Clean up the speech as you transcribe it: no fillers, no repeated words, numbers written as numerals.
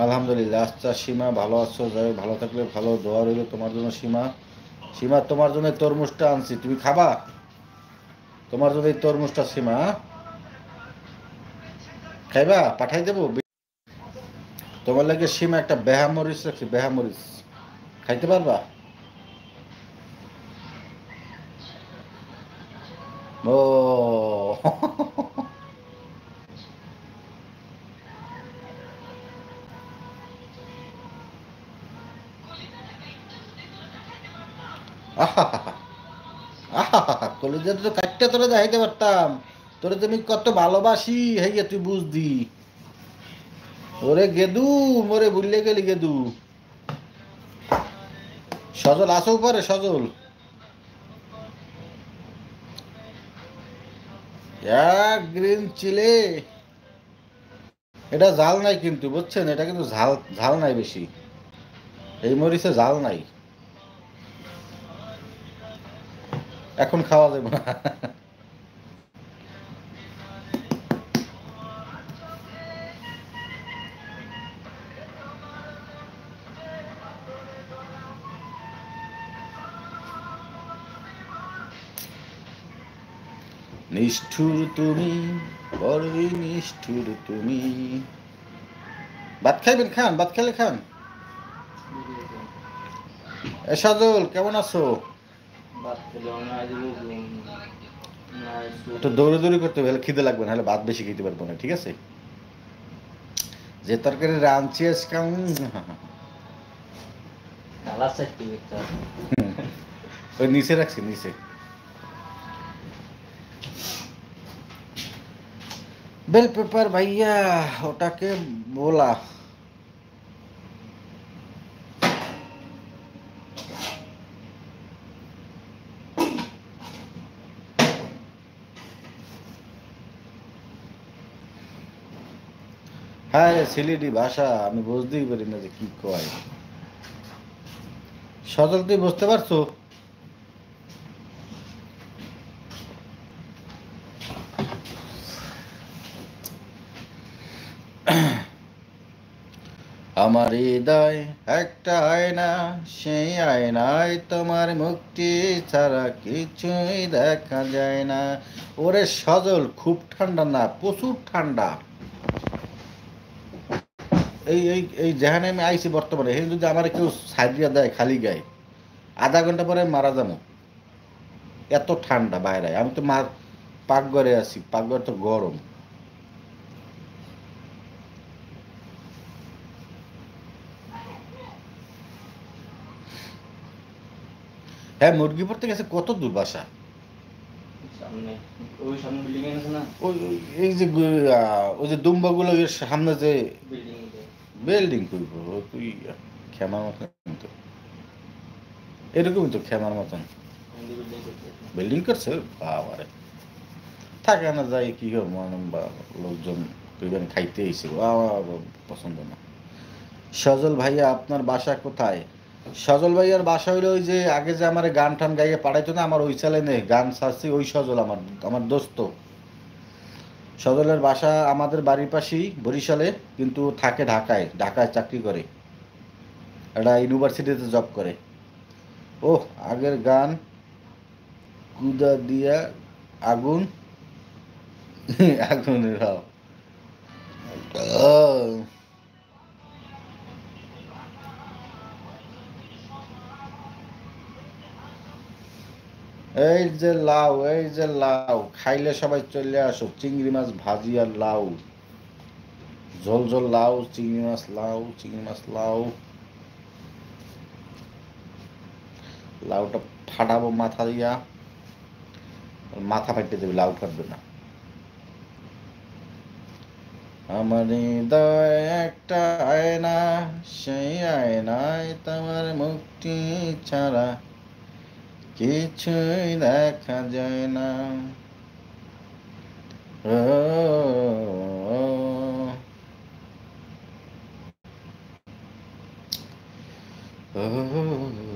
আলহামদুলিল্লাহ। আচ্ছা সীমা, ভালো আছো? যাই ভালো থাকলে ভালো, দোয়া রইল তোমার জন্য সীমা। সীমা, তোমার জন্য তরমুজটা আনছি, তুমি খাবা? তোমার জন্য এই তরমুজটা সীমা, খাইবা? পাঠাই দেবো। তোমার লাগে সীমা একটা বেহা মরিচ রাখছি, বেহা মরিচ, খাইতে পারবা? ও আহা, আহা, কলেজে তো কাটতে তোরে দেখাইতে পারতাম, তোরে তুমি কত ভালোবাসি, হইয়া তুই বুঝদি। ওরে গেদু, মোরে ভুললে গেলি গেদু। সজল আসো পারে, সজল এক গ্রিন চিলে। এটা ঝাল নাই কিন্তু, বুঝছেন? এটা কিন্তু ঝাল, ঝাল নাই বেশি, এই মরিচে ঝাল নাই। এখন খাওয়া যাবে না। নিষ্ঠুর তুমি, বড়ই নিষ্ঠুর তুমি। ভাত খাইবেন? খান, ভাত খেলে খান। এ সাজল, কেমন আছো? একটু দৌড়াদৌড়ি করতে হবে, খিদে লাগবে না, হলে ভাত বেশি খেতে পারবো না, ঠিক আছে? যে তরকারি রাঁধছি আজকে ওই নিচে রাখছি, নিচে। বেল পেপার ভাইয়া, ওটাকে বলা। হ্যাঁ, সিলেটি ভাষা আমি বুঝতেই পারি না যে কি কয়। সজল, তুই বুঝতে পারছো? আমার হৃদয় একটা আয়না, সেই আয়নায় তোমার মুক্তি ছাড়া কিছুই দেখা যায় না। ওরে সজল, খুব ঠান্ডা না, প্রচুর ঠান্ডা। এই এই এই যেখানে আমি আইছি বর্তমানে, এখানে যদি আমার কেউ সাইডিয়া দেয় খালি গায়ে, আধা ঘন্টা পরে মারা যাবো, এত ঠান্ডা বাইরে। আমি তো পাকঘরে আছি, পাকঘর তো গরম। হ্যাঁ, মুরগি পড়তে গেছে, কত দূর বাসা? এই যে ওই যে দুম্বাগুলো এর সামনে যে বিল্ডিং করবো, তুই খেমার মতন তো, এরকমই তো খেমার মতন বিল্ডিং করছে। বাবারে, থাকে না যায় কি হবে, বা লোকজন তুইবেন খাইতে এসে, আমার পছন্দ না। সজল ভাইয়া, আপনার বাসা কোথায়? সজল ভাইয়ার বাসা হইলো ওই যে আগে যে আমার গান টান গাইয়ে পাঠাইতো না, আমার ওই চ্যানেলে গান ছাড়ছি, ওই সজল আমার, আমার দোস্ত। সজলের বাসা আমাদের বাড়ির পাশেই, বরিশালে, কিন্তু থাকে ঢাকায়, ঢাকায় চাকরি করে, একটা ইউনিভার্সিটিতে জব করে। ওহ, আগের গান, কুদা দিয়া আগুন, আগুনের হাওয়া। ও, এই যে লাউ, এই যে লাউ, খাইলে সবাই চলে আসো, চিংড়ি মাছ ভাজি আর লাউ, ঝোল ঝোল লাউ, চিংড়ি মাছ লাউ, চিংড়ি মাছ লাউ। লাউটা ফাটাবো মাথা দিয়া, মাথা ফাটতে দেবে, লাউ ফাটবে না। আমার হৃদয় একটা আয়না, সেই আয়নায় তোমার মুক্তি ছাড়া কিছুই দেখা যায় না। ও, ও, ও,